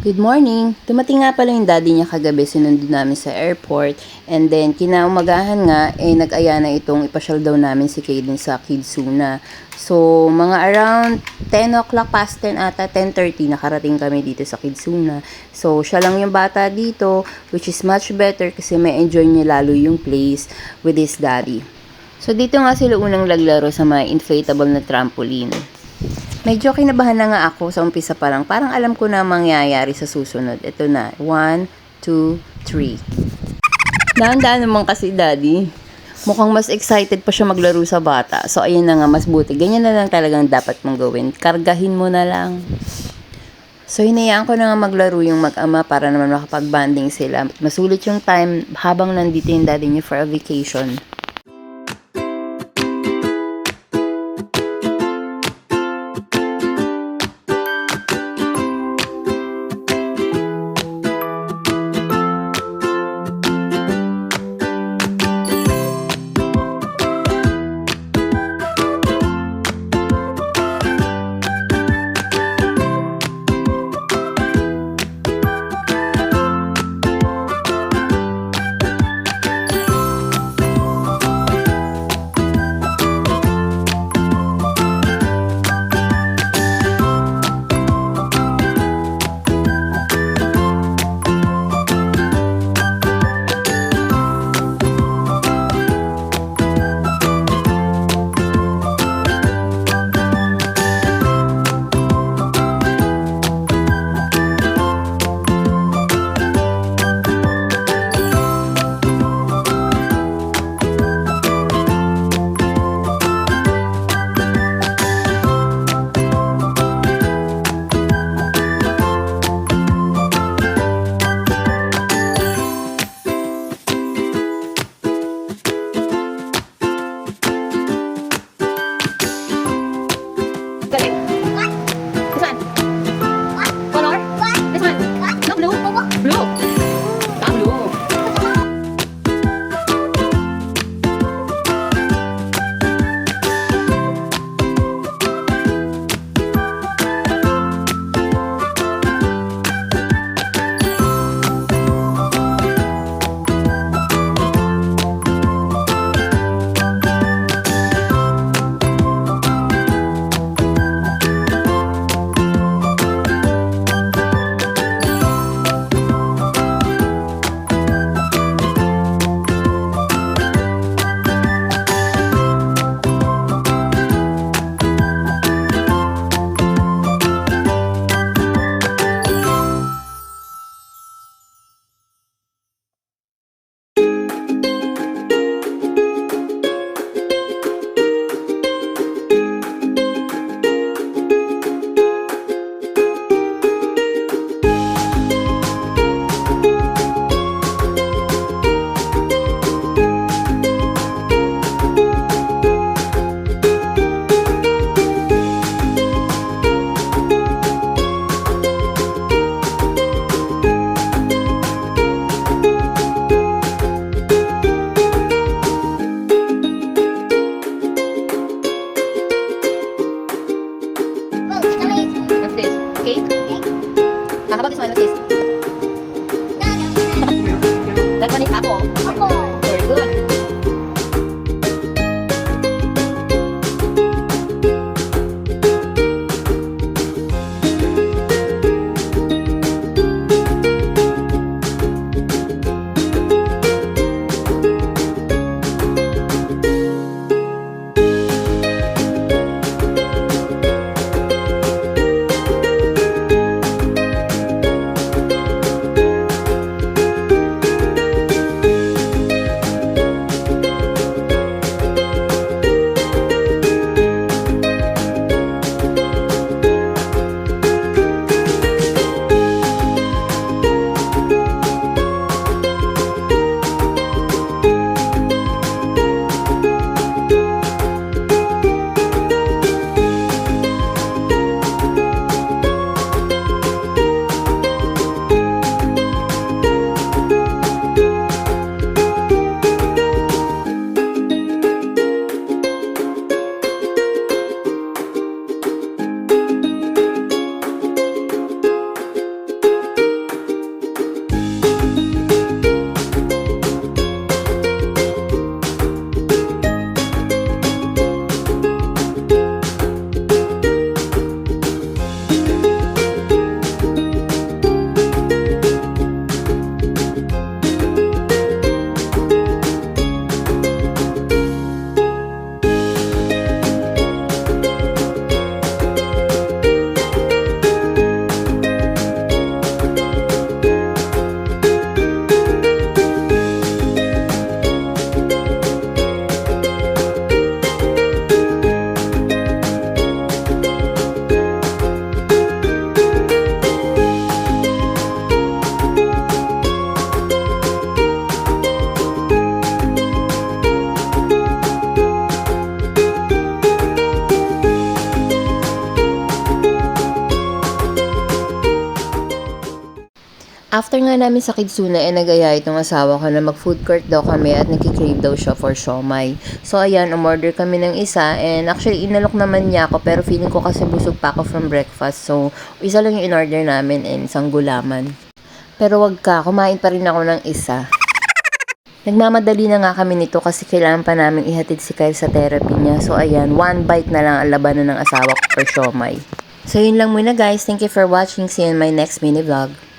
Good morning! Dumating nga pala yung daddy niya kagabi, sinundo namin sa airport. And then, kinaumagahan nga, nag-aya na itong ipasyal daw namin si Kaden sa Kidsuna. So, mga around 10 o'clock past 10 ata, 10:30, nakarating kami dito sa Kidsuna. So, siya lang yung bata dito, which is much better kasi may enjoy niya lalo yung place with his daddy. So, dito nga sila unang naglaro sa mga inflatable na trampoline. Medyo kinabahan na nga ako sa umpisa pa lang. Parang alam ko na mangyayari sa susunod. Ito na. 1, 2, 3. Daan-daan naman kasi daddy. Mukhang mas excited pa siya maglaro sa bata. So ayun na nga, mas buti. Ganyan na lang talagang dapat mong gawin. Kargahin mo na lang. So hinayaan ko na nga maglaro yung mag-ama para naman makapag-banding sila. Masulit yung time habang nandito yung daddy niya for a vacation. How about this one? What's this? That one is apple. Apple. Very good. After nga namin sa Kidsuna, nag-aya itong asawa ko na mag-food court daw kami at nagkikrave daw siya for siomai. So, ayan, umorder kami ng isa and actually, inalok naman niya ako pero feeling ko kasi busog pa ako from breakfast. So, isa lang yung in-order namin and isang gulaman. Pero wag ka, kumain pa rin ako ng isa. Nagmamadali na nga kami nito kasi kailangan pa namin ihatid si Kyle sa therapy niya. So, ayan, one bite na lang ang labanan ng asawa ko for siomai. So, yun lang muna guys. Thank you for watching. See you in my next mini vlog.